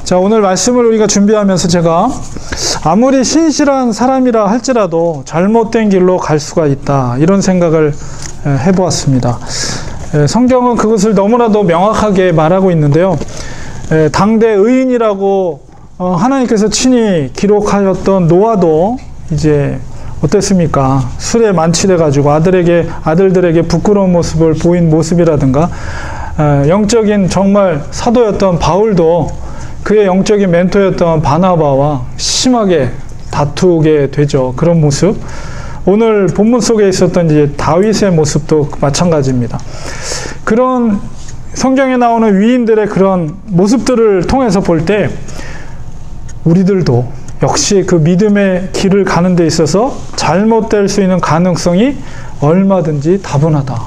자, 오늘 말씀을 우리가 준비하면서 제가 아무리 신실한 사람이라 할지라도 잘못된 길로 갈 수가 있다, 이런 생각을 해보았습니다. 성경은 그것을 너무나도 명확하게 말하고 있는데요. 당대 의인이라고 하나님께서 친히 기록하였던 노아도 이제 어땠습니까? 술에 만취돼가지고 아들들에게 부끄러운 모습을 보인 모습이라든가, 영적인 정말 사도였던 바울도 그의 영적인 멘토였던 바나바와 심하게 다투게 되죠. 그런 모습. 오늘 본문 속에 있었던 이제 다윗의 모습도 마찬가지입니다. 그런 성경에 나오는 위인들의 그런 모습들을 통해서 볼 때 우리들도 역시 그 믿음의 길을 가는 데 있어서 잘못될 수 있는 가능성이 얼마든지 다분하다.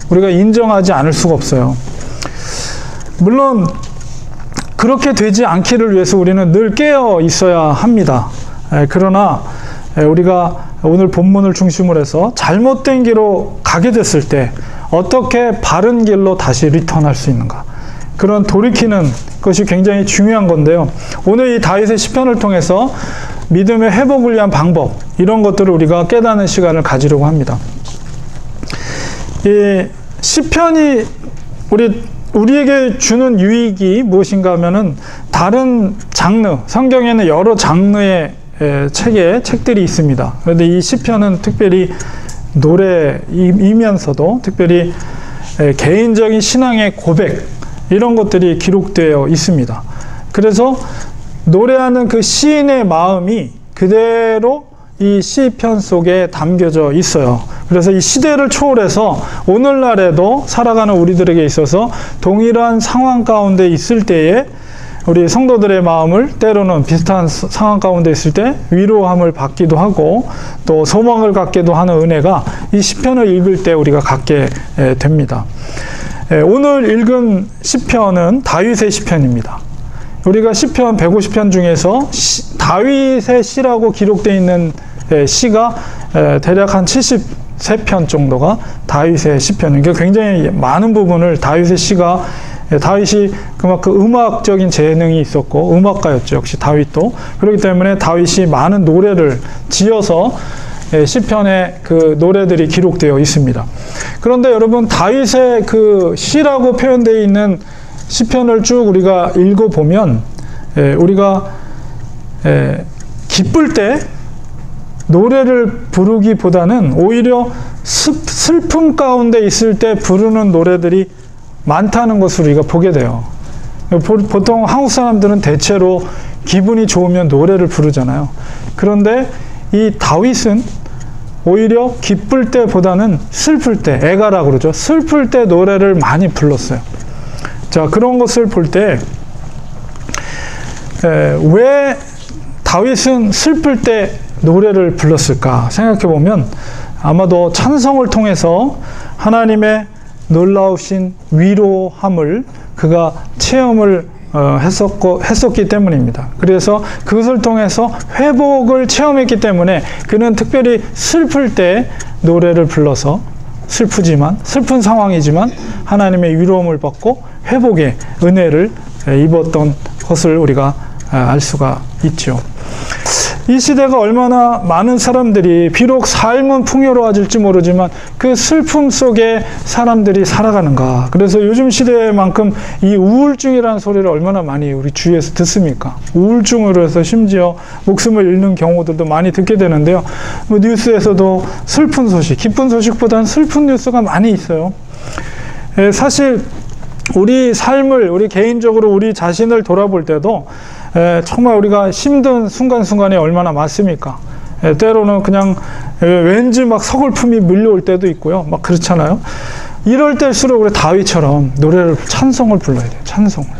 우리가 인정하지 않을 수가 없어요. 물론 그렇게 되지 않기를 위해서 우리는 늘 깨어 있어야 합니다. 그러나 우리가 오늘 본문을 중심으로 해서 잘못된 길로 가게 됐을 때 어떻게 바른 길로 다시 리턴할 수 있는가, 그런 돌이키는 것이 굉장히 중요한 건데요. 오늘 이 다윗의 시편을 통해서 믿음의 회복을 위한 방법, 이런 것들을 우리가 깨닫는 시간을 가지려고 합니다. 이 시편이 우리에게 주는 유익이 무엇인가 하면은, 다른 장르, 성경에는 여러 장르의 책들이 있습니다. 그런데 이 시편은 특별히 노래이면서도 특별히 개인적인 신앙의 고백, 이런 것들이 기록되어 있습니다. 그래서 노래하는 그 시인의 마음이 그대로 이 시편 속에 담겨져 있어요. 그래서 이 시대를 초월해서 오늘날에도 살아가는 우리들에게 있어서 동일한 상황 가운데 있을 때에 우리 성도들의 마음을, 때로는 비슷한 상황 가운데 있을 때 위로함을 받기도 하고 또 소망을 갖기도 하는 은혜가 이 시편을 읽을 때 우리가 갖게 됩니다. 오늘 읽은 시편은 다윗의 시편입니다. 우리가 시편 150편 중에서 다윗의 시라고 기록되어 있는 시가 대략 한 73편 정도가 다윗의 시편입니다. 굉장히 많은 부분을 다윗의 시가, 다윗이 그만큼 음악적인 재능이 있었고 음악가였죠. 역시 다윗도. 그렇기 때문에 다윗이 많은 노래를 지어서 시편의 그 노래들이 기록되어 있습니다. 그런데 여러분, 다윗의 그 시라고 표현되어 있는 시편을 쭉 우리가 읽어보면 우리가 기쁠 때 노래를 부르기보다는 오히려 슬픔 가운데 있을 때 부르는 노래들이 많다는 것을 우리가 보게 돼요. 보통 한국 사람들은 대체로 기분이 좋으면 노래를 부르잖아요. 그런데 이 다윗은 오히려 기쁠 때보다는 슬플 때, 애가라고 그러죠. 슬플 때 노래를 많이 불렀어요. 자, 그런 것을 볼 때 왜 다윗은 슬플 때 노래를 불렀을까 생각해 보면, 아마도 찬송을 통해서 하나님의 놀라우신 위로함을 그가 체험을 했었기 때문입니다. 그래서 그것을 통해서 회복을 체험했기 때문에 그는 특별히 슬플 때 노래를 불러서, 슬픈 상황이지만 하나님의 위로움을 받고 회복의 은혜를 입었던 것을 우리가 알 수가 있죠. 이 시대가 얼마나 많은 사람들이 비록 삶은 풍요로워질지 모르지만 그 슬픔 속에 사람들이 살아가는가. 그래서 요즘 시대만큼 이 우울증이라는 소리를 얼마나 많이 우리 주위에서 듣습니까? 우울증으로 해서 심지어 목숨을 잃는 경우들도 많이 듣게 되는데요. 뉴스에서도 슬픈 소식, 기쁜 소식보다는 슬픈 뉴스가 많이 있어요. 사실 우리 삶을, 우리 개인적으로 우리 자신을 돌아볼 때도 정말 우리가 힘든 순간순간이 얼마나 많습니까? 때로는 그냥 왠지 막 서글픔이 밀려올 때도 있고요. 막 그렇잖아요. 이럴 때일수록 우리 다윗처럼 노래를, 찬송을 불러야 돼요. 찬송을.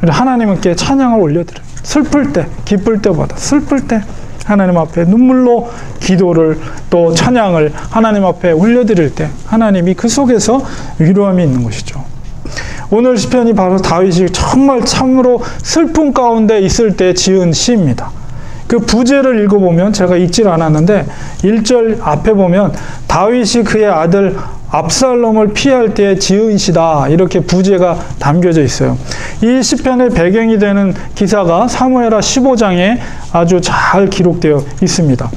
하나님께 찬양을 올려드려요. 슬플 때, 기쁠 때보다 슬플 때 하나님 앞에 눈물로 기도를, 또 찬양을 하나님 앞에 올려드릴 때 하나님이 그 속에서 위로함이 있는 것이죠. 오늘 시편이 바로 다윗이 정말 참으로 슬픔 가운데 있을 때 지은 시입니다. 그 부제를 읽어보면, 제가 읽질 않았는데 1절 앞에 보면 다윗이 그의 아들 압살롬을 피할 때 지은 시다, 이렇게 부제가 담겨져 있어요. 이 시편의 배경이 되는 기사가 사무엘하 15장에 아주 잘 기록되어 있습니다.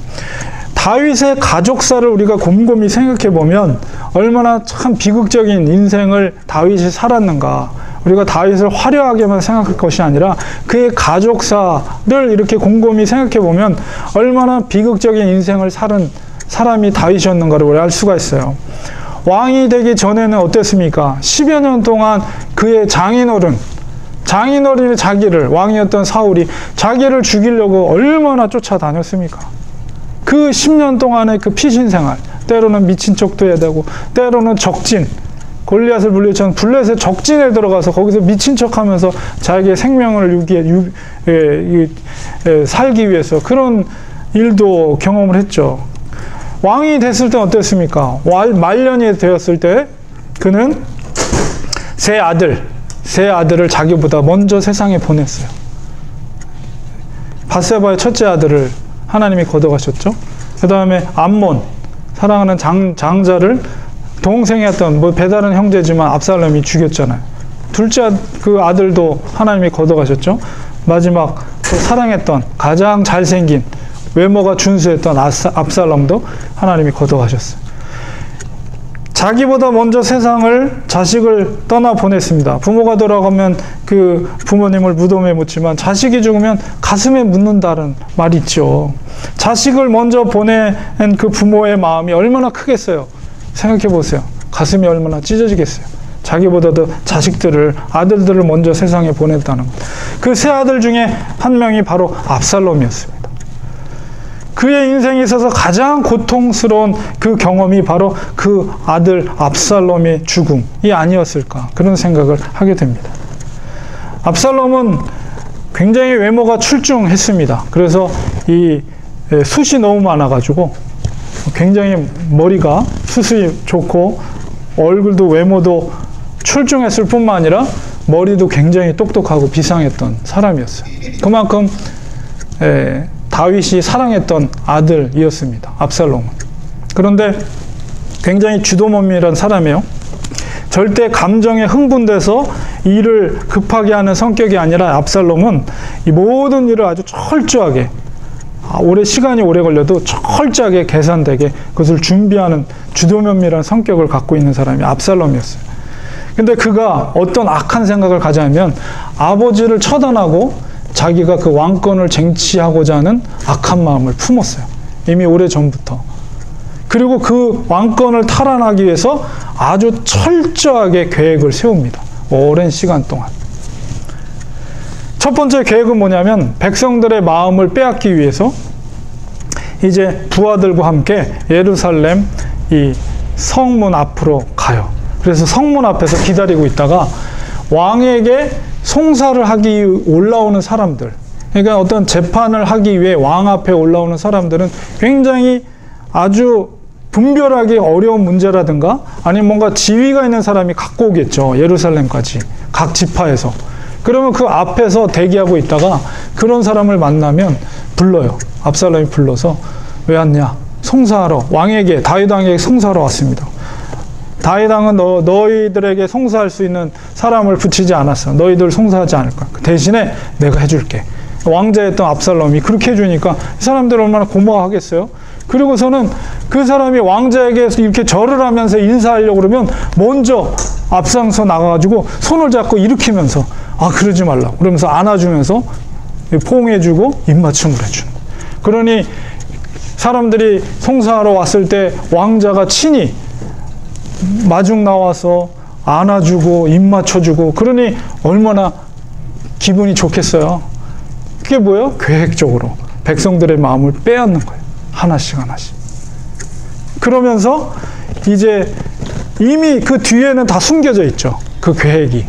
다윗의 가족사를 우리가 곰곰이 생각해 보면 얼마나 참 비극적인 인생을 다윗이 살았는가. 우리가 다윗을 화려하게만 생각할 것이 아니라 그의 가족사를 이렇게 곰곰이 생각해 보면 얼마나 비극적인 인생을 살은 사람이 다윗이었는가를 우리 알 수가 있어요. 왕이 되기 전에는 어땠습니까? 10여 년 동안 그의 장인어른이 자기를, 왕이었던 사울이 자기를 죽이려고 얼마나 쫓아다녔습니까? 그 10년 동안의 그 피신생활, 때로는 미친 척도 해야 되고, 때로는 적진, 골리앗을 물리쳐 블레셋 적진에 들어가서 거기서 미친 척하면서 자기의 생명을 살기 위해서 그런 일도 경험을 했죠. 왕이 됐을 때 어땠습니까? 말년이 되었을 때 그는 세 아들을 자기보다 먼저 세상에 보냈어요. 밧세바의 첫째 아들을 하나님이 걷어가셨죠. 그 다음에 암몬, 사랑하는 장자를 동생이었던 배다른 형제지만 압살롬이 죽였잖아요. 둘째 그 아들도 하나님이 걷어가셨죠. 마지막 사랑했던 가장 잘생긴 외모가 준수했던 압살롬도 하나님이 걷어가셨어요. 자기보다 먼저 자식을 떠나 보냈습니다. 부모가 돌아가면 그 부모님을 무덤에 묻지만 자식이 죽으면 가슴에 묻는다는 말이 있죠. 자식을 먼저 보낸 그 부모의 마음이 얼마나 크겠어요. 생각해 보세요. 가슴이 얼마나 찢어지겠어요. 자기보다도 아들들을 먼저 세상에 보냈다는 것. 그 세 아들 중에 한 명이 바로 압살롬이었습니다. 그의 인생에 있어서 가장 고통스러운 그 경험이 바로 그 아들 압살롬의 죽음이 아니었을까, 그런 생각을 하게 됩니다. 압살롬은 굉장히 외모가 출중했습니다. 그래서 이 숱이 너무 많아가지고 굉장히 머리가 숱이 좋고 얼굴도 외모도 출중했을 뿐만 아니라 머리도 굉장히 똑똑하고 비상했던 사람이었어요. 그만큼 다윗이 사랑했던 아들이었습니다. 압살롬은. 그런데 굉장히 주도면밀한 사람이에요. 절대 감정에 흥분돼서 일을 급하게 하는 성격이 아니라 압살롬은 이 모든 일을 아주 철저하게, 시간이 오래 걸려도 철저하게 계산되게 그것을 준비하는 주도면밀한 성격을 갖고 있는 사람이 압살롬이었어요. 근데 그가 어떤 악한 생각을 가지냐면 아버지를 처단하고 자기가 그 왕권을 쟁취하고자 하는 악한 마음을 품었어요. 이미 오래전부터. 그리고 그 왕권을 탈환하기 위해서 아주 철저하게 계획을 세웁니다. 오랜 시간 동안. 첫 번째 계획은 뭐냐면 백성들의 마음을 빼앗기 위해서 이제 부하들과 함께 예루살렘 이 성문 앞으로 가요. 그래서 성문 앞에서 기다리고 있다가 왕에게 송사를 하기 올라오는 사람들, 그러니까 어떤 재판을 하기 위해 왕 앞에 올라오는 사람들은 굉장히 아주 분별하기 어려운 문제라든가 아니면 뭔가 지위가 있는 사람이 갖고 오겠죠. 예루살렘까지 각 지파에서. 그러면 그 앞에서 대기하고 있다가 그런 사람을 만나면 불러요. 압살롬이 불러서 왜 왔냐? 송사하러, 다윗 왕에게 송사하러 왔습니다. 다윗 왕은 너희들에게 송사할 수 있는 사람을 붙이지 않았어. 너희들 송사하지 않을 거야. 대신에 내가 해줄게. 왕자였던 압살롬이 그렇게 해주니까 이 사람들 얼마나 고마워하겠어요. 그리고서는 그 사람이 왕자에게 이렇게 절을 하면서 인사하려고 그러면 먼저 앞장서 나가가지고 손을 잡고 일으키면서 그러지 말라고 그러면서 안아주면서 포옹해주고 입맞춤을 해주는 거예요. 그러니 사람들이 송사하러 왔을 때 왕자가 친히 마중 나와서 안아주고 입 맞춰주고 그러니 얼마나 기분이 좋겠어요. 그게 뭐예요? 계획적으로 백성들의 마음을 빼앗는 거예요. 하나씩. 그러면서 이제 이미 그 뒤에는 다 숨겨져 있죠. 그 계획이.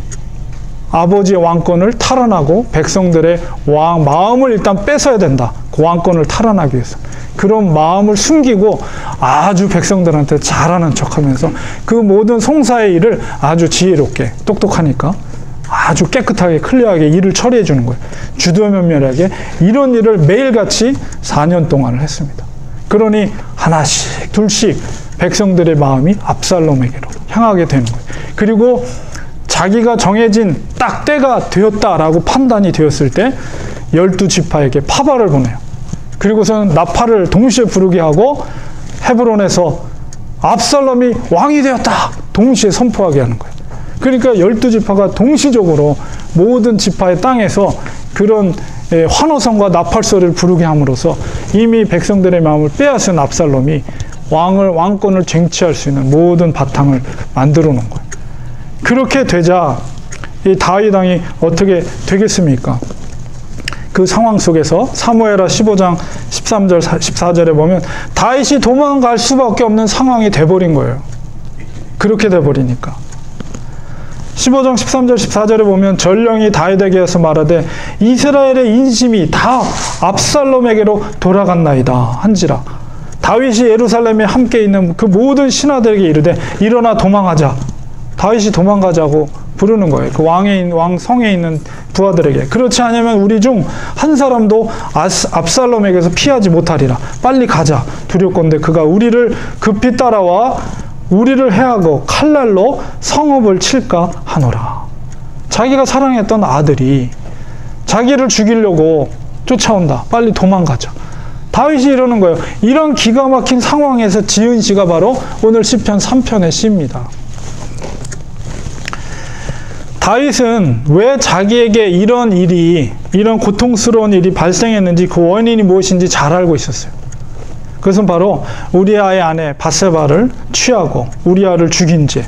아버지의 왕권을 탈환하고 백성들의 마음을 일단 뺏어야 된다. 그 왕권을 탈환하기 위해서. 그런 마음을 숨기고 아주 백성들한테 잘하는 척하면서 그 모든 송사의 일을 아주 지혜롭게, 똑똑하니까 아주 깨끗하게 클리어하게 일을 처리해 주는 거예요. 주도면밀하게 이런 일을 매일같이 4년 동안을 했습니다. 그러니 하나씩 둘씩 백성들의 마음이 압살롬에게로 향하게 되는 거예요. 그리고 자기가 정해진 딱 때가 되었다라고 판단이 되었을 때 12지파에게 파발을 보내요. 그리고서는 나팔을 동시에 부르게 하고 헤브론에서 압살롬이 왕이 되었다! 동시에 선포하게 하는 거예요. 그러니까 12지파가 동시적으로 모든 지파의 땅에서 그런 환호성과 나팔소리를 부르게 함으로써 이미 백성들의 마음을 빼앗은 압살롬이 왕권을 쟁취할 수 있는 모든 바탕을 만들어 놓은 거예요. 그렇게 되자 이 다윗 왕이 어떻게 되겠습니까? 그 상황 속에서 사무엘하 15장 13절 14절에 보면 다윗이 도망갈 수밖에 없는 상황이 돼버린 거예요. 그렇게 돼버리니까 15장 13절 14절에 보면 전령이 다윗에게서 말하되 이스라엘의 인심이 다 압살롬에게로 돌아갔나이다 한지라. 다윗이 예루살렘에 함께 있는 그 모든 신하들에게 이르되 일어나 도망하자. 다윗이 도망가자고 부르는 거예요. 그 왕성에 있는 부하들에게. 그렇지 않으면 우리 중 한 사람도 압살롬에게서 피하지 못하리라. 빨리 가자. 두렵건대 그가 우리를 급히 따라와 우리를 해하고 칼날로 성읍을 칠까 하노라. 자기가 사랑했던 아들이 자기를 죽이려고 쫓아온다. 빨리 도망가자. 다윗이 이러는 거예요. 이런 기가 막힌 상황에서 지은 시가 바로 오늘 시편 3편의 시입니다. 다윗은 왜 자기에게 이런 고통스러운 일이 발생했는지 그 원인이 무엇인지 잘 알고 있었어요. 그것은 바로 우리아의 아내 밧세바를 취하고 우리아를 죽인 죄,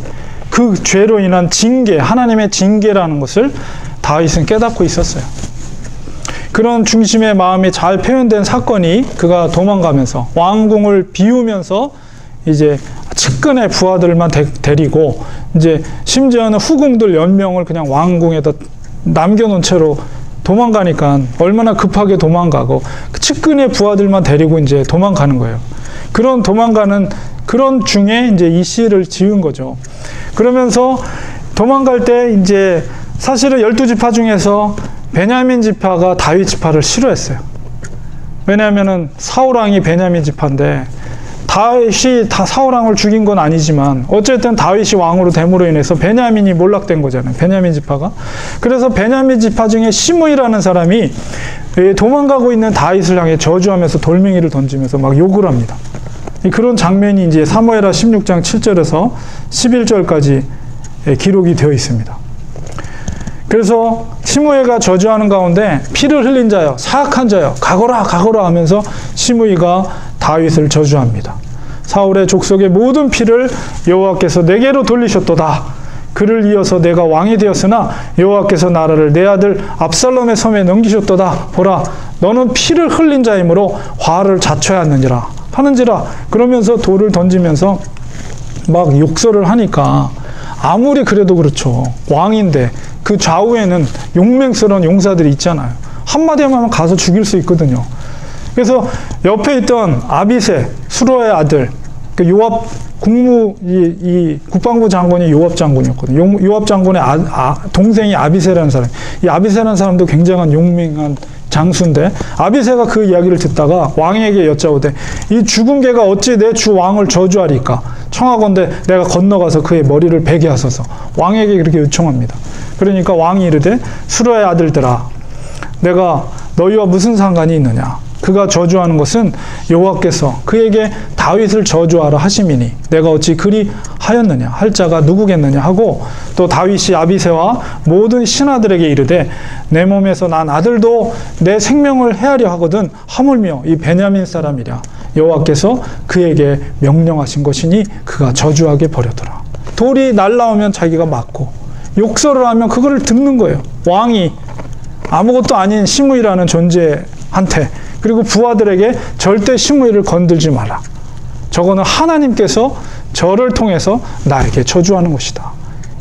그 죄로 인한 징계, 하나님의 징계라는 것을 다윗은 깨닫고 있었어요. 그런 중심의 마음이 잘 표현된 사건이 그가 도망가면서 왕궁을 비우면서 이제 측근의 부하들만 데리고 이제 심지어는 후궁들 10명을 그냥 왕궁에다 남겨놓은 채로 도망가니까 얼마나 급하게 도망가고 측근의 부하들만 데리고 이제 도망가는 거예요. 그런 도망가는 그런 중에 이제 이 시를 지은 거죠. 그러면서 도망갈 때 이제 사실은 12지파 중에서 베냐민 지파가 다윗 지파를 싫어했어요. 왜냐하면은 사울왕이 베냐민 지파인데 다윗이 다 사울왕을 죽인 건 아니지만 어쨌든 다윗이 왕으로 됨으로 인해서 베냐민이 몰락된 거잖아요. 베냐민 지파가. 그래서 베냐민 지파 중에 시므이라는 사람이 도망가고 있는 다윗을 향해 저주하면서 돌멩이를 던지면서 막 욕을 합니다. 그런 장면이 이제 사무엘하 16장 7절에서 11절까지 기록이 되어 있습니다. 그래서 시므이가 저주하는 가운데 피를 흘린 자여 사악한 자여 가거라 가거라 하면서 시므이가 다윗을 저주합니다. 사울의 족속의 모든 피를 여호와께서 내게로 돌리셨도다. 그를 이어서 내가 왕이 되었으나 여호와께서 나라를 내 아들 압살롬의 손에 넘기셨도다. 보라 너는 피를 흘린 자이므로 화를 자초하느니라 하는지라. 그러면서 돌을 던지면서 막 욕설을 하니까 아무리 그래도 그렇죠. 왕인데 그 좌우에는 용맹스러운 용사들이 있잖아요. 한마디만 하면 가서 죽일 수 있거든요. 그래서 옆에 있던 아비새, 수로의 아들, 그 요압 이 국방부 장군이 요압 장군이었거든요. 요압 장군의 동생이 아비새라는 사람. 이 아비새라는 사람도 굉장한 용맹한 장수인데 아비새가 그 이야기를 듣다가 왕에게 여짜오되 이 죽은 개가 어찌 내 주 왕을 저주하리까? 청하건대 내가 건너가서 그의 머리를 베게 하소서. 왕에게 그렇게 요청합니다. 그러니까 왕이 이르되 수로의 아들들아 내가 너희와 무슨 상관이 있느냐? 그가 저주하는 것은 여호와께서 그에게 다윗을 저주하라 하심이니 내가 어찌 그리 하였느냐 할 자가 누구겠느냐 하고 또 다윗이 아비새와 모든 신하들에게 이르되 내 몸에서 난 아들도 내 생명을 해하려 하거든 하물며 이 베냐민 사람이랴 여호와께서 그에게 명령하신 것이니 그가 저주하게 버렸더라. 돌이 날라오면 자기가 맞고 욕설을 하면 그거를 듣는 거예요. 왕이 아무것도 아닌 시므이라는 존재한테 그리고 부하들에게 절대 시므이를 건들지 마라. 저거는 하나님께서 저를 통해서 나에게 저주하는 것이다.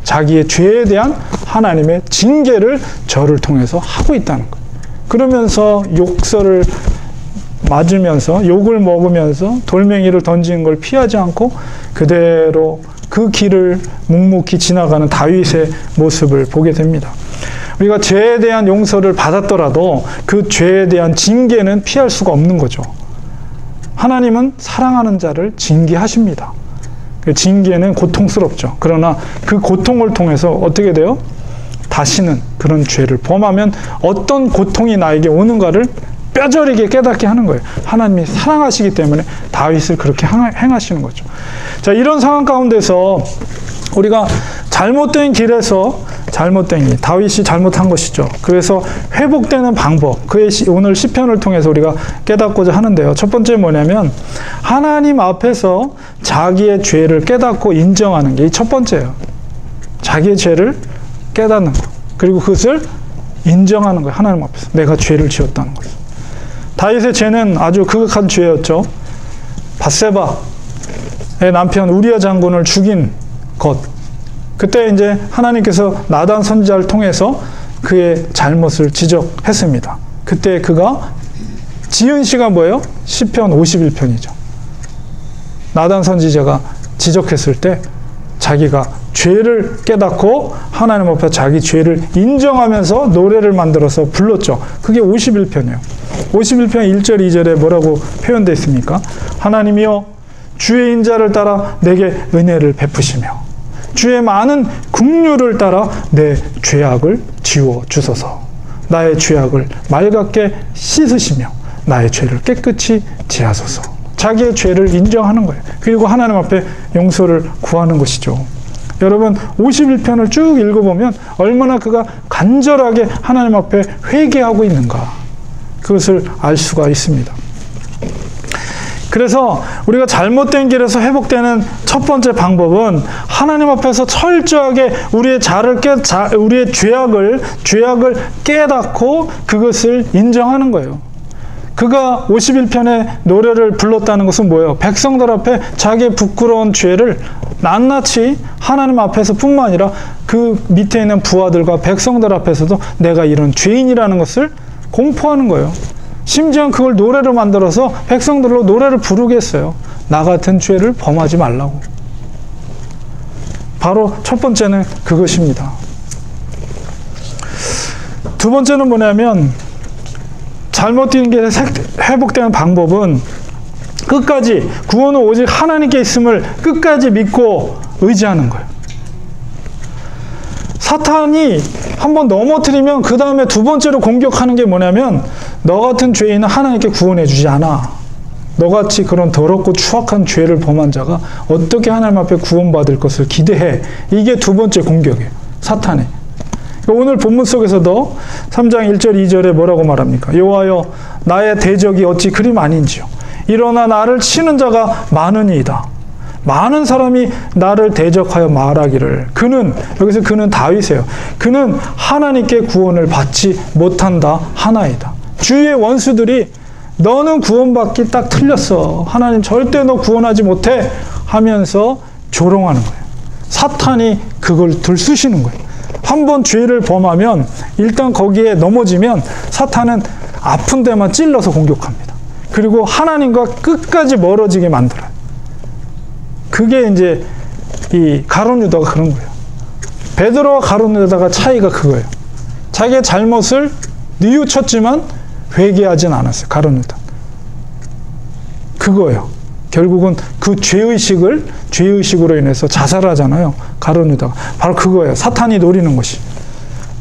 자기의 죄에 대한 하나님의 징계를 저를 통해서 하고 있다는 거예요. 그러면서 욕설을 맞으면서 욕을 먹으면서 돌멩이를 던지는 걸 피하지 않고 그대로 그 길을 묵묵히 지나가는 다윗의 모습을 보게 됩니다. 우리가 죄에 대한 용서를 받았더라도 그 죄에 대한 징계는 피할 수가 없는 거죠. 하나님은 사랑하는 자를 징계하십니다. 징계는 고통스럽죠. 그러나 그 고통을 통해서 어떻게 돼요? 다시는 그런 죄를 범하면 어떤 고통이 나에게 오는가를 뼈저리게 깨닫게 하는 거예요. 하나님이 사랑하시기 때문에 다윗을 그렇게 행하시는 거죠. 자, 이런 상황 가운데서 우리가 잘못된 길에서 다윗이 잘못한 것이죠. 그래서 회복되는 방법, 그의 오늘 시편을 통해서 우리가 깨닫고자 하는데요. 첫 번째 뭐냐면 하나님 앞에서 자기의 죄를 깨닫고 인정하는 게 첫 번째예요. 자기의 죄를 깨닫는 것, 그리고 그것을 인정하는 거예요. 하나님 앞에서 내가 죄를 지었다는 것. 다윗의 죄는 아주 극악한 죄였죠. 밧세바의 남편 우리아 장군을 죽인 것. 그때 이제 하나님께서 나단 선지자를 통해서 그의 잘못을 지적했습니다. 그때 그가 지은 시가 뭐예요? 시편 51편이죠. 나단 선지자가 지적했을 때 자기가 죄를 깨닫고 하나님 앞에 자기 죄를 인정하면서 노래를 만들어서 불렀죠. 그게 51편이에요. 51편 1절 2절에 뭐라고 표현되어 있습니까? 하나님이여 주의 인자를 따라 내게 은혜를 베푸시며 주의 많은 긍휼을 따라 내 죄악을 지워 주소서. 나의 죄악을 맑게 씻으시며 나의 죄를 깨끗이 제하소서. 자기의 죄를 인정하는 거예요. 그리고 하나님 앞에 용서를 구하는 것이죠. 여러분 51편을 쭉 읽어보면 얼마나 그가 간절하게 하나님 앞에 회개하고 있는가, 그것을 알 수가 있습니다. 그래서 우리가 잘못된 길에서 회복되는 첫 번째 방법은 하나님 앞에서 철저하게 우리의 죄악을 깨닫고 그것을 인정하는 거예요. 그가 51편의 노래를 불렀다는 것은 뭐예요? 백성들 앞에 자기의 부끄러운 죄를 낱낱이 하나님 앞에서 뿐만 아니라 그 밑에 있는 부하들과 백성들 앞에서도 내가 이런 죄인이라는 것을 공포하는 거예요. 심지어 그걸 노래로 만들어서 백성들로 노래를 부르게 했어요. 나 같은 죄를 범하지 말라고. 바로 첫 번째는 그것입니다. 두 번째는 뭐냐면 잘못된 길에 회복되는 방법은 끝까지 구원은 오직 하나님께 있음을 끝까지 믿고 의지하는 거예요. 사탄이 한번 넘어뜨리면 그 다음에 두 번째로 공격하는 게 뭐냐면 너 같은 죄인은 하나님께 구원해 주지 않아. 너같이 그런 더럽고 추악한 죄를 범한 자가 어떻게 하나님 앞에 구원받을 것을 기대해. 이게 두 번째 공격이에요. 사탄의. 오늘 본문 속에서도 3장 1절 2절에 뭐라고 말합니까? 여호와여 나의 대적이 어찌 그리 많은지요. 일어나 나를 치는 자가 많으니이다. 많은 사람이 나를 대적하여 말하기를 그는, 여기서 그는 다윗이에요. 그는 하나님께 구원을 받지 못한다 하나이다. 주위의 원수들이 너는 구원받기 딱 틀렸어. 하나님 절대 너 구원하지 못해 하면서 조롱하는 거예요. 사탄이 그걸 들쑤시는 거예요. 한번 죄를 범하면 일단 거기에 넘어지면 사탄은 아픈 데만 찔러서 공격합니다. 그리고 하나님과 끝까지 멀어지게 만들어요. 그게 이제 이 가룟 유다가 그런 거예요. 베드로와 가룟 유다가 차이가 그거예요. 자기의 잘못을 뉘우쳤지만 회개하진 않았어요. 가룟 유다. 그거예요. 결국은 그 죄의식으로 인해서 자살하잖아요. 가룟 유다가. 바로 그거예요. 사탄이 노리는 것이.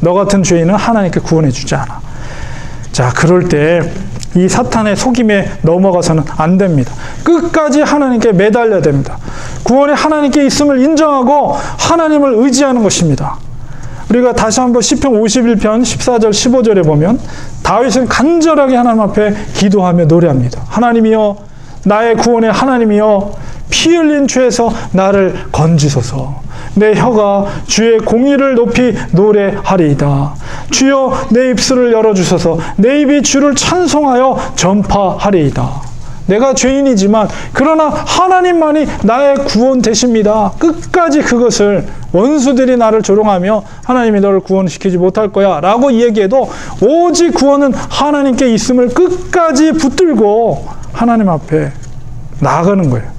너 같은 죄인은 하나님께 구원해 주지 않아. 자, 그럴 때 이 사탄의 속임에 넘어가서는 안 됩니다. 끝까지 하나님께 매달려야 됩니다. 구원이 하나님께 있음을 인정하고 하나님을 의지하는 것입니다. 우리가 다시 한번 시편 51편 14절 15절에 보면 다윗은 간절하게 하나님 앞에 기도하며 노래합니다. 하나님이여 나의 구원의 하나님이여 피 흘린 죄에서 나를 건지소서. 내 혀가 주의 공의를 높이 노래하리이다. 주여 내 입술을 열어주소서. 내 입이 주를 찬송하여 전파하리이다. 내가 죄인이지만 그러나 하나님만이 나의 구원 되십니다. 끝까지 그것을 원수들이 나를 조롱하며 하나님이 너를 구원시키지 못할 거야 라고 얘기해도 오직 구원은 하나님께 있음을 끝까지 붙들고 하나님 앞에 나아가는 거예요.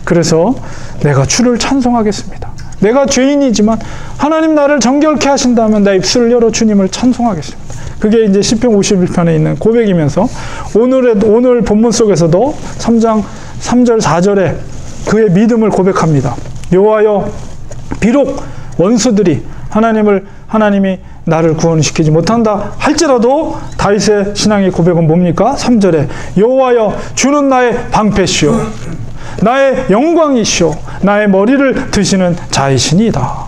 그래서 내가 주를 찬송하겠습니다. 내가 죄인이지만 하나님 나를 정결케 하신다면 내 입술을 열어 주님을 찬송하겠습니다. 그게 이제 시편 51편에 있는 고백이면서 오늘 본문 속에서도 3장 3절 4절에 그의 믿음을 고백합니다. 여호와여, 비록 원수들이 하나님이 나를 구원시키지 못한다 할지라도 다윗의 신앙의 고백은 뭡니까? 3절에 여호와여, 주는 나의 방패시오, 나의 영광이시오, 나의 머리를 드시는 자이시니이다.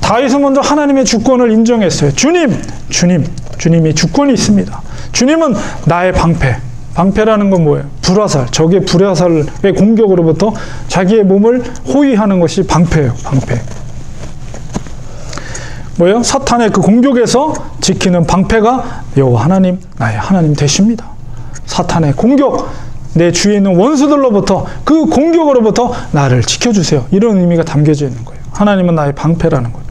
다윗은 먼저 하나님의 주권을 인정했어요. 주님이 주권이 있습니다. 주님은 나의 방패. 방패라는 건 뭐예요? 불화살. 적의 불화살의 공격으로부터 자기의 몸을 호위하는 것이 방패예요. 방패. 뭐예요? 사탄의 그 공격에서 지키는 방패가 여호와 하나님, 나의 하나님 되십니다. 사탄의 공격, 내 주위에 있는 원수들로부터, 그 공격으로부터 나를 지켜주세요. 이런 의미가 담겨져 있는 거예요. 하나님은 나의 방패라는 거예요.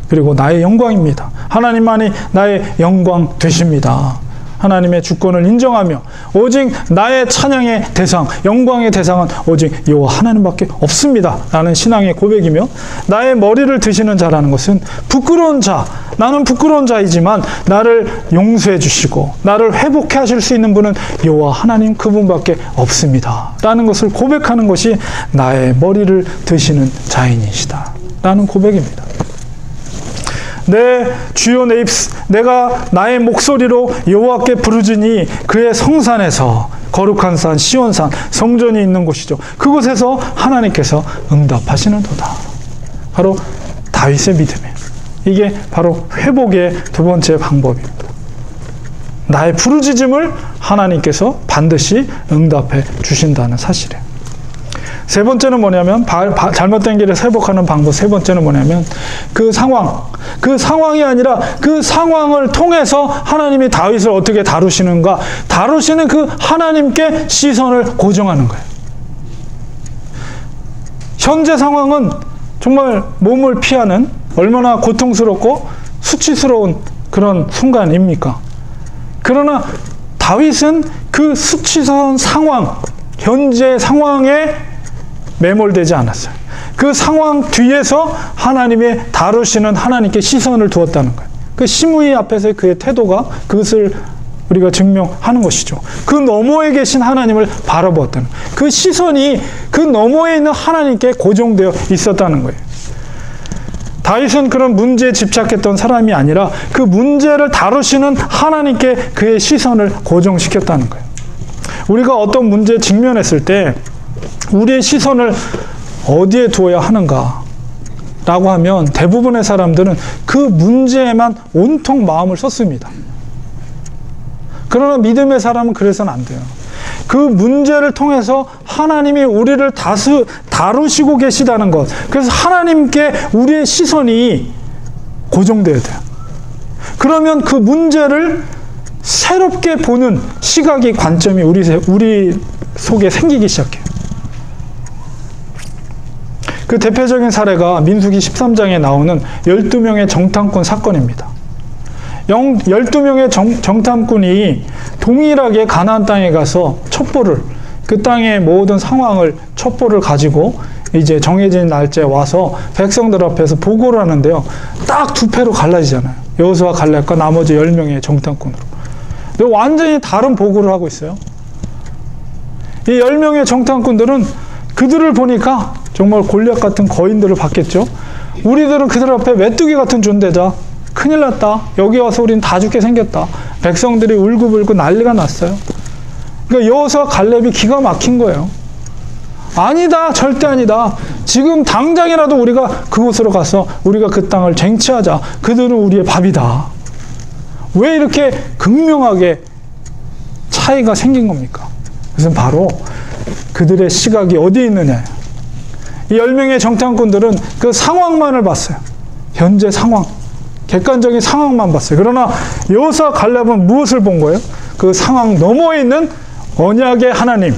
그리고 나의 영광입니다. 하나님만이 나의 영광 되십니다. 하나님의 주권을 인정하며 오직 나의 찬양의 대상, 영광의 대상은 오직 여호와 하나님밖에 없습니다 라는 신앙의 고백이며, 나의 머리를 드시는 자라는 것은 부끄러운 자, 나는 부끄러운 자이지만 나를 용서해 주시고 나를 회복해 하실 수 있는 분은 여호와 하나님 그분밖에 없습니다 라는 것을 고백하는 것이 나의 머리를 드시는 자인이시다 라는 고백입니다. 내 주여 내 입, 내가 나의 목소리로 여호와께 부르짖으니 그의 성산에서, 거룩한 산 시온산 성전이 있는 곳이죠. 그곳에서 하나님께서 응답하시는도다. 바로 다윗의 믿음이에요. 이게 바로 회복의 두 번째 방법입니다. 나의 부르짖음을 하나님께서 반드시 응답해 주신다는 사실이에요. 세 번째는 뭐냐면, 잘못된 길에서 회복하는 방법 세 번째는 뭐냐면, 그 상황이 아니라 그 상황을 통해서 하나님이 다윗을 어떻게 다루시는가, 다루시는 그 하나님께 시선을 고정하는 거예요. 현재 상황은 정말 몸을 피하는 얼마나 고통스럽고 수치스러운 그런 순간입니까? 그러나 다윗은 그 수치스러운 상황, 현재 상황에 매몰되지 않았어요. 그 상황 뒤에서 하나님의 다루시는 하나님께 시선을 두었다는 거예요. 그 시므이 앞에서의 그의 태도가 그것을 우리가 증명하는 것이죠. 그 너머에 계신 하나님을 바라보았다는 거예요. 그 시선이 그 너머에 있는 하나님께 고정되어 있었다는 거예요. 다윗은 그런 문제에 집착했던 사람이 아니라 그 문제를 다루시는 하나님께 그의 시선을 고정시켰다는 거예요. 우리가 어떤 문제에 직면했을 때 우리의 시선을 어디에 두어야 하는가 라고 하면 대부분의 사람들은 그 문제에만 온통 마음을 쏟습니다. 그러나 믿음의 사람은 그래서는 안 돼요. 그 문제를 통해서 하나님이 우리를 다루시고 계시다는 것, 그래서 하나님께 우리의 시선이 고정되어야 돼요. 그러면 그 문제를 새롭게 보는 시각이, 관점이 우리 속에 생기기 시작해요. 그 대표적인 사례가 민수기 13장에 나오는 12명의 정탐꾼 사건입니다. 12명의 정탐꾼이 동일하게 가나안 땅에 가서 첩보를, 그 땅의 모든 상황을 첩보를 가지고 이제 정해진 날짜에 와서 백성들 앞에서 보고를 하는데요. 딱 두 패로 갈라지잖아요. 여호수아 갈렙과 나머지 10명의 정탐꾼으로. 근데 완전히 다른 보고를 하고 있어요. 이 10명의 정탐꾼들은 그들을 보니까 정말 골리앗 같은 거인들을 봤겠죠. 우리들은 그들 앞에 메뚜기 같은 존재다. 큰일 났다. 여기 와서 우린 다 죽게 생겼다. 백성들이 울고불고 난리가 났어요. 그러니까 여호수아 갈렙이 기가 막힌 거예요. 아니다. 절대 아니다. 지금 당장이라도 우리가 그곳으로 가서 우리가 그 땅을 쟁취하자. 그들은 우리의 밥이다. 왜 이렇게 극명하게 차이가 생긴 겁니까? 그것은 바로 그들의 시각이 어디에 있느냐. 이 10명의 정탐꾼들은 그 상황만을 봤어요. 현재 상황, 객관적인 상황만 봤어요. 그러나 여호수아 갈렙은 무엇을 본 거예요? 그 상황 너머에 있는 언약의 하나님,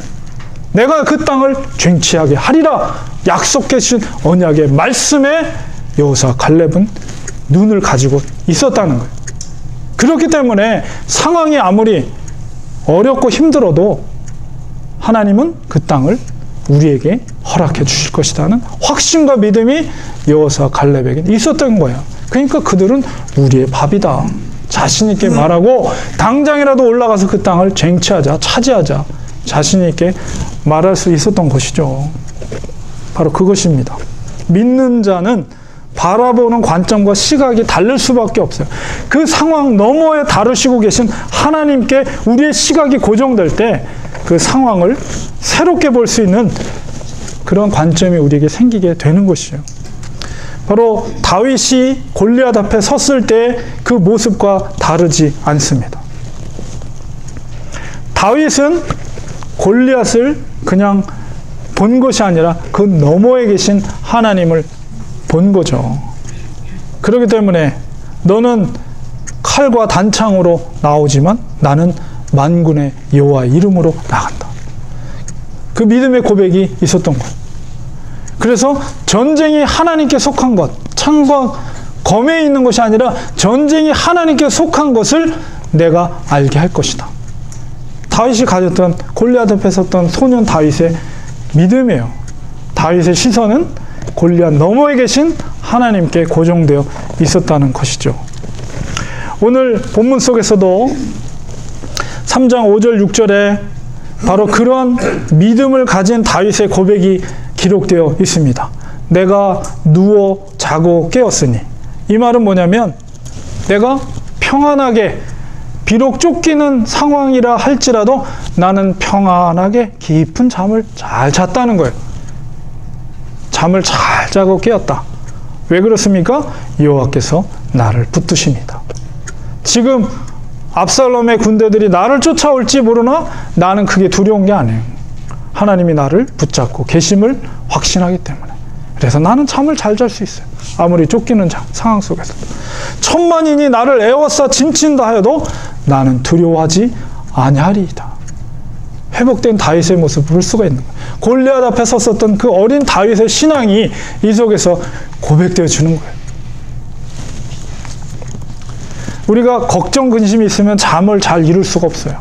내가 그 땅을 쟁취하게 하리라 약속해 주신 언약의 말씀에 여호수아 갈렙은 눈을 가지고 있었다는 거예요. 그렇기 때문에 상황이 아무리 어렵고 힘들어도 하나님은 그 땅을 우리에게 허락해 주실 것이라는 확신과 믿음이 여호수아 갈렙에게 있었던 거예요. 그러니까 그들은 우리의 밥이다. 자신 있게 말하고 당장이라도 올라가서 그 땅을 쟁취하자, 차지하자. 자신 있게 말할 수 있었던 것이죠. 바로 그것입니다. 믿는 자는 바라보는 관점과 시각이 다를 수밖에 없어요. 그 상황 너머에 다루시고 계신 하나님께 우리의 시각이 고정될 때 그 상황을 새롭게 볼 수 있는 그런 관점이 우리에게 생기게 되는 것이에요. 바로 다윗이 골리앗 앞에 섰을 때 그 모습과 다르지 않습니다. 다윗은 골리앗을 그냥 본 것이 아니라 그 너머에 계신 하나님을 본 거죠. 그렇기 때문에 너는 칼과 단창으로 나오지만 나는 만군의 여호와의 이름으로 나간다. 그 믿음의 고백이 있었던 거예요. 그래서 전쟁이 하나님께 속한 것, 창과 검에 있는 것이 아니라 전쟁이 하나님께 속한 것을 내가 알게 할 것이다. 다윗이 가졌던 골리앗 앞에 섰던 소년 다윗의 믿음이에요. 다윗의 시선은 골리앗 너머에 계신 하나님께 고정되어 있었다는 것이죠. 오늘 본문 속에서도 3장 5절 6절에 바로 그런 믿음을 가진 다윗의 고백이 기록되어 있습니다. 내가 누워 자고 깨었으니, 이 말은 뭐냐면 내가 평안하게, 비록 쫓기는 상황이라 할지라도 나는 평안하게 깊은 잠을 잘 잤다는 거예요. 잠을 잘 자고 깨었다. 왜 그렇습니까? 여호와께서 나를 붙드십니다. 지금 압살롬의 군대들이 나를 쫓아올지 모르나 나는 그게 두려운 게 아니에요. 하나님이 나를 붙잡고 계심을 확신하기 때문에. 그래서 나는 잠을 잘 잘 수 있어요. 아무리 쫓기는 상황 속에서. 천만인이 나를 에워싸 진친다 하여도 나는 두려워하지 아니하리이다. 회복된 다윗의 모습을 볼 수가 있는 거예요. 골리앗 앞에 섰었던 그 어린 다윗의 신앙이 이 속에서 고백되어 주는 거예요. 우리가 걱정, 근심이 있으면 잠을 잘 이룰 수가 없어요.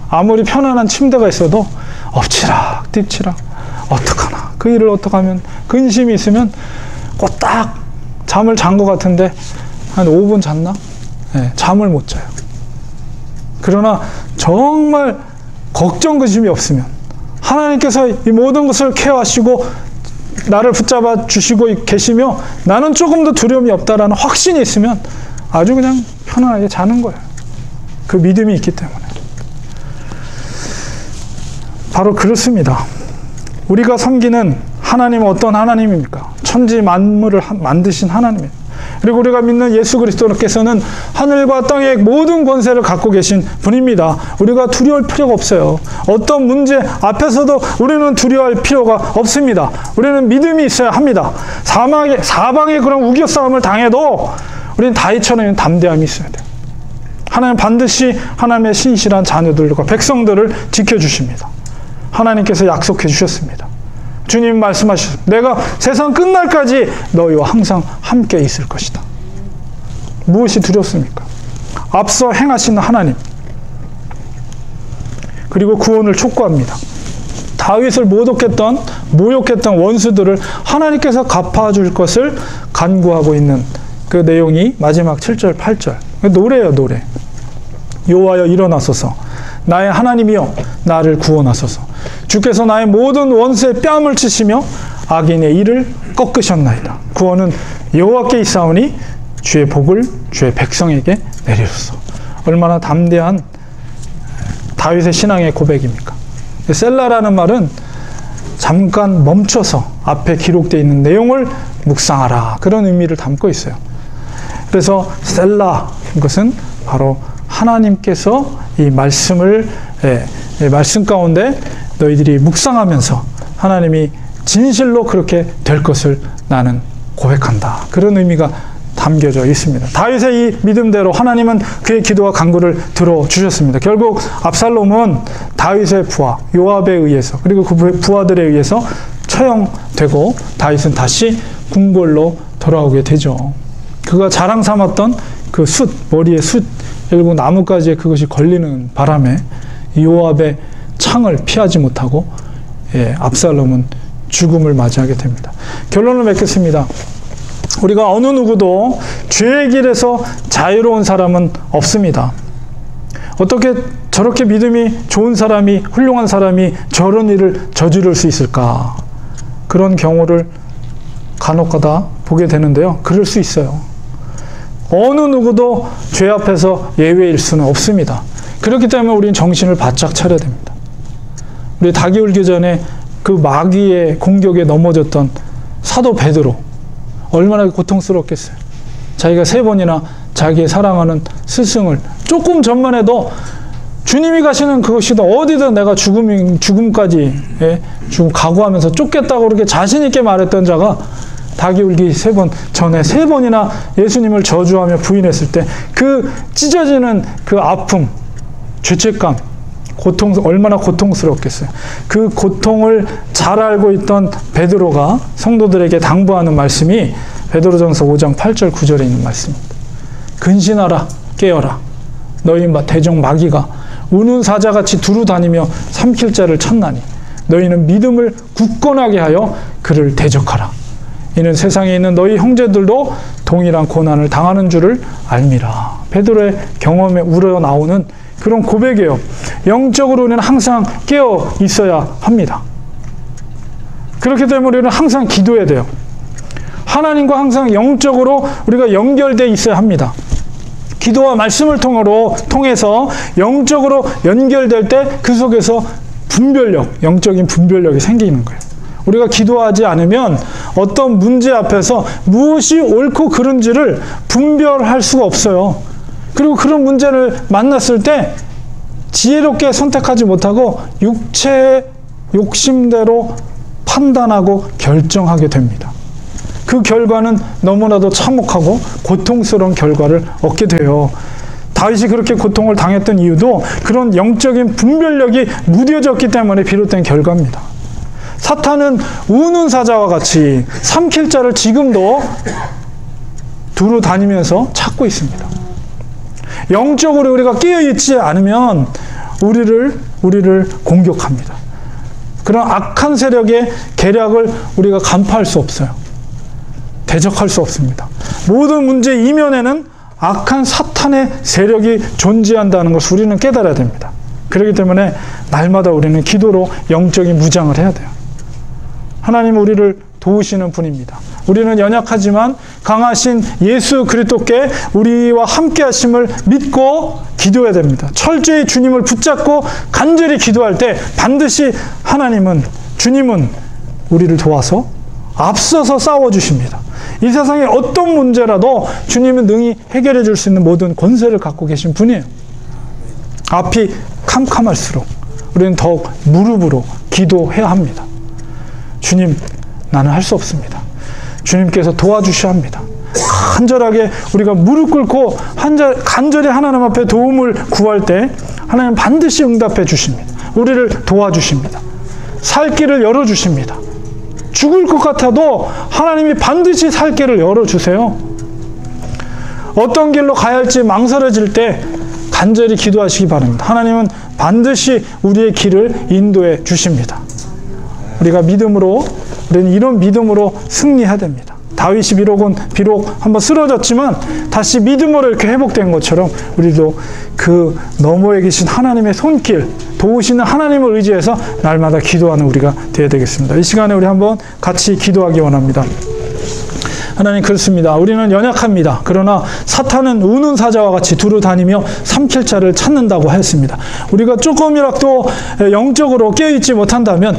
아무리 편안한 침대가 있어도 엎치락 뒤치락 어떡하나, 그 일을 어떡하면, 근심이 있으면 딱 잠을 잔 것 같은데 한 5분 잤나? 네, 잠을 못 자요. 그러나 정말 걱정, 근심이 없으면, 하나님께서 이 모든 것을 케어하시고 나를 붙잡아 주시고 계시며 나는 조금 더 두려움이 없다라는 확신이 있으면 아주 그냥 편안하게 자는 거예요. 그 믿음이 있기 때문에. 바로 그렇습니다. 우리가 섬기는 하나님은 어떤 하나님입니까? 천지 만물을 만드신 하나님입니다. 그리고 우리가 믿는 예수 그리스도께서는 하늘과 땅의 모든 권세를 갖고 계신 분입니다. 우리가 두려울 필요가 없어요. 어떤 문제 앞에서도 우리는 두려워할 필요가 없습니다. 우리는 믿음이 있어야 합니다. 사방에 그런 우겨싸움을 당해도 우리는 다윗처럼 담대함이 있어야 돼요. 하나님 반드시 하나님의 신실한 자녀들과 백성들을 지켜주십니다. 하나님께서 약속해 주셨습니다. 주님 말씀하셨습니다. 내가 세상 끝날까지 너희와 항상 함께 있을 것이다. 무엇이 두렵습니까? 앞서 행하시는 하나님, 그리고 구원을 촉구합니다. 다윗을 모욕했던 원수들을 하나님께서 갚아줄 것을 간구하고 있는 그 내용이 마지막 7절, 8절. 노래예요, 노래. 여호와여 일어나소서. 나의 하나님이여 나를 구원하소서. 주께서 나의 모든 원수의 뺨을 치시며 악인의 일을 꺾으셨나이다. 구원은 여호와께 있사오니 주의 복을 주의 백성에게 내리소서. 얼마나 담대한 다윗의 신앙의 고백입니까? 셀라라는 말은 잠깐 멈춰서 앞에 기록되어 있는 내용을 묵상하라, 그런 의미를 담고 있어요. 그래서 셀라, 이것은 바로 하나님께서 이 말씀을 말씀 가운데 너희들이 묵상하면서 하나님이 진실로 그렇게 될 것을 나는 고백한다, 그런 의미가 담겨져 있습니다. 다윗의 이 믿음대로 하나님은 그의 기도와 간구를 들어주셨습니다. 결국 압살롬은 다윗의 부하 요압에 의해서, 그리고 그 부하들에 의해서 처형되고 다윗은 다시 궁궐로 돌아오게 되죠. 그가 자랑 삼았던 그 머리에 숯, 결국 나뭇가지에 그것이 걸리는 바람에 요압의 창을 피하지 못하고 압살롬은 죽음을 맞이하게 됩니다. 결론을 맺겠습니다. 우리가 어느 누구도 죄의 길에서 자유로운 사람은 없습니다. 어떻게 저렇게 믿음이 좋은 사람이, 훌륭한 사람이 저런 일을 저지를 수 있을까? 그런 경우를 간혹가다 보게 되는데요. 그럴 수 있어요. 어느 누구도 죄 앞에서 예외일 수는 없습니다. 그렇기 때문에 우리는 정신을 바짝 차려야 됩니다. 우리 닭이 울기 전에 그 마귀의 공격에 넘어졌던 사도 베드로, 얼마나 고통스럽겠어요. 자기가 3번이나 자기의 사랑하는 스승을, 조금 전만 해도 주님이 가시는 그것이다, 어디든 내가 죽음까지 각오하면서 쫓겠다고 그렇게 자신 있게 말했던 자가 닭이 울기 3번 전에 3번이나 예수님을 저주하며 부인했을 때 그 찢어지는 그 아픔, 죄책감, 얼마나 고통스럽겠어요. 그 고통을 잘 알고 있던 베드로가 성도들에게 당부하는 말씀이 베드로전서 5장 8절 9절에 있는 말씀입니다. 근신하라, 깨어라. 너희 대적 마귀가 우는 사자같이 두루 다니며 삼킬 자를 찾나니 너희는 믿음을 굳건하게 하여 그를 대적하라. 이는 세상에 있는 너희 형제들도 동일한 고난을 당하는 줄을 알미라. 베드로의 경험에 우러나오는 그런 고백이에요. 영적으로 우리는 항상 깨어 있어야 합니다. 그렇기 때문에 우리는 항상 기도해야 돼요. 하나님과 항상 영적으로 우리가 연결되어 있어야 합니다. 기도와 말씀을 통해서 영적으로 연결될 때 그 속에서 영적인 분별력이 생기는 거예요. 우리가 기도하지 않으면 어떤 문제 앞에서 무엇이 옳고 그른지를 분별할 수가 없어요. 그리고 그런 문제를 만났을 때 지혜롭게 선택하지 못하고 육체의 욕심대로 판단하고 결정하게 됩니다. 그 결과는 너무나도 참혹하고 고통스러운 결과를 얻게 돼요. 다윗이 그렇게 고통을 당했던 이유도 그런 영적인 분별력이 무뎌졌기 때문에 비롯된 결과입니다. 사탄은 우는 사자와 같이 삼킬 자를 지금도 두루 다니면서 찾고 있습니다. 영적으로 우리가 깨어있지 않으면 우리를 공격합니다. 그런 악한 세력의 계략을 우리가 간파할 수 없어요. 대적할 수 없습니다. 모든 문제 이면에는 악한 사탄의 세력이 존재한다는 것을 우리는 깨달아야 됩니다. 그렇기 때문에 날마다 우리는 기도로 영적인 무장을 해야 돼요. 하나님은 우리를 도우시는 분입니다. 우리는 연약하지만 강하신 예수 그리스도께 우리와 함께 하심을 믿고 기도해야 됩니다. 철저히 주님을 붙잡고 간절히 기도할 때 반드시 주님은 우리를 도와서 앞서서 싸워주십니다. 이 세상에 어떤 문제라도 주님은 능히 해결해 줄 수 있는 모든 권세를 갖고 계신 분이에요. 앞이 캄캄할수록 우리는 더욱 무릎으로 기도해야 합니다. 주님, 나는 할 수 없습니다. 주님께서 도와주셔야 합니다. 간절하게 우리가 무릎 꿇고 간절히 하나님 앞에 도움을 구할 때 하나님 반드시 응답해 주십니다. 우리를 도와주십니다. 살 길을 열어주십니다. 죽을 것 같아도 하나님이 반드시 살 길을 열어주세요. 어떤 길로 가야 할지 망설여질 때 간절히 기도하시기 바랍니다. 하나님은 반드시 우리의 길을 인도해 주십니다. 우리는 이런 믿음으로 승리해야 됩니다. 다윗이 비록 한번 쓰러졌지만 다시 믿음으로 이렇게 회복된 것처럼 우리도 그 너머에 계신 하나님의 손길, 도우시는 하나님을 의지해서 날마다 기도하는 우리가 되어야 되겠습니다. 이 시간에 우리 한번 같이 기도하기 원합니다. 하나님, 그렇습니다. 우리는 연약합니다. 그러나 사탄은 우는 사자와 같이 두루 다니며 삼킬 자를 찾는다고 하였습니다. 우리가 조금이라도 영적으로 깨어있지 못한다면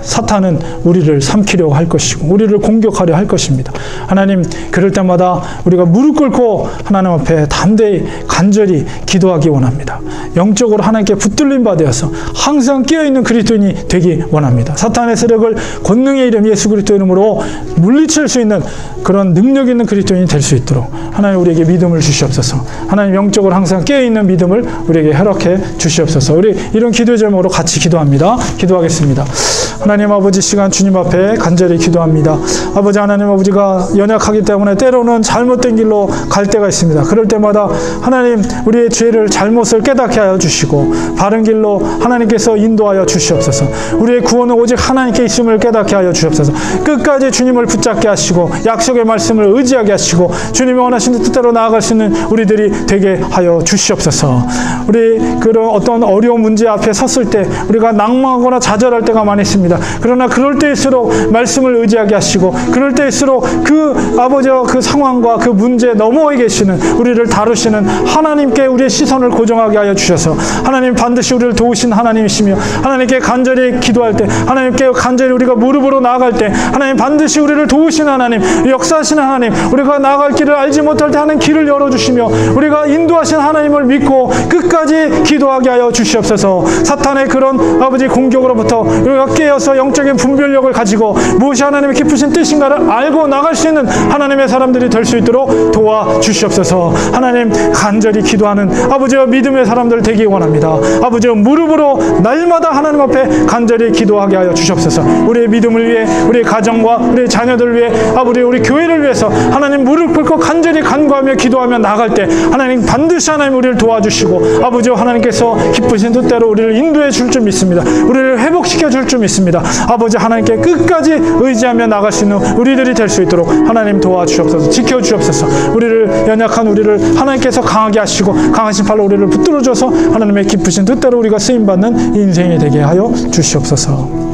사탄은 우리를 삼키려고 할 것이고 우리를 공격하려 할 것입니다. 하나님, 그럴 때마다 우리가 무릎 꿇고 하나님 앞에 담대히 간절히 기도하기 원합니다. 영적으로 하나님께 붙들림 받아서 항상 깨어있는 그리스도인이 되기 원합니다. 사탄의 세력을 권능의 이름 예수 그리스도 이름으로 물리칠 수 있는 그런 능력 있는 그리스도인이 될 수 있도록 하나님 우리에게 믿음을 주시옵소서. 하나님, 영적으로 항상 깨어있는 믿음을 우리에게 허락해 주시옵소서. 우리 이런 기도의 제목으로 같이 기도합니다. 기도하겠습니다. 하나님 아버지, 시간 주님 앞에 간절히 기도합니다. 아버지 하나님, 아버지가 연약하기 때문에 때로는 잘못된 길로 갈 때가 있습니다. 그럴 때마다 하나님, 우리의 죄를 잘못을 깨닫게 하여 주시고 바른 길로 하나님께서 인도하여 주시옵소서. 우리의 구원은 오직 하나님께 있음을 깨닫게 하여 주시옵소서. 끝까지 주님을 붙잡게 하시고 약속의 말씀을 의지하게 하시고 주님이 원하시는 뜻대로 나아갈 수 있는 우리들이 되게 하여 주시옵소서. 우리 그런 어떤 어려운 문제 앞에 섰을 때 우리가 낭망하거나 좌절할 때가 많이 있습니다. 그러나 그럴 때일수록 말씀을 의지하게 하시고 그럴 때일수록 그 아버지와 그 상황과 그 문제 너머에 계시는 우리를 다루시는 하나님께 우리의 시선을 고정하게 하여 주셔서 하나님 반드시 우리를 도우신 하나님이시며 하나님께 간절히 기도할 때 하나님께 간절히 우리가 무릎으로 나아갈 때 하나님 반드시 우리를 도우신 하나님, 역사하시는 하나님, 우리가 나아갈 길을 알지 못할 때 하는 길을 열어주시며 우리가 인도하신 하나님을 믿고 끝까지 기도하게 하여 주시옵소서. 사탄의 그런 아버지 공격으로부터 우리가 깨어서 영적인 분별력을 가지고 무엇이 하나님의 깊으신 뜻인가를 알고 나갈 수 있는 하나님의 사람들이 될 수 있도록 도와주시옵소서. 하나님 간절히 기도하는 아버지와 믿음의 사람들 되기 원합니다. 아버지와 무릎으로 날마다 하나님 앞에 간절히 기도하게 하여 주시옵소서. 우리의 믿음을 위해, 우리의 가정과 우리의 자녀들을 위해, 아버지 우리 교회를 위해서 하나님 무릎 꿇고 간절히 간구하며 기도하며 나갈 때 하나님 반드시 하나님 우리를 도와주시고 아버지와 하나님께서 기쁘신 뜻대로 우리를 인도해 줄 줄 믿습니다. 우리를 회복시켜 줄 줄 믿습니다. 아버지 하나님께 끝까지 의지하며 나갈 수 있는 우리들이 될 수 있도록 하나님 도와주옵소서. 지켜주옵소서. 우리를 연약한 우리를 하나님께서 강하게 하시고 강하신 팔로 우리를 붙들어줘서 하나님의 기쁘신 뜻대로 우리가 쓰임받는 인생이 되게 하여 주시옵소서.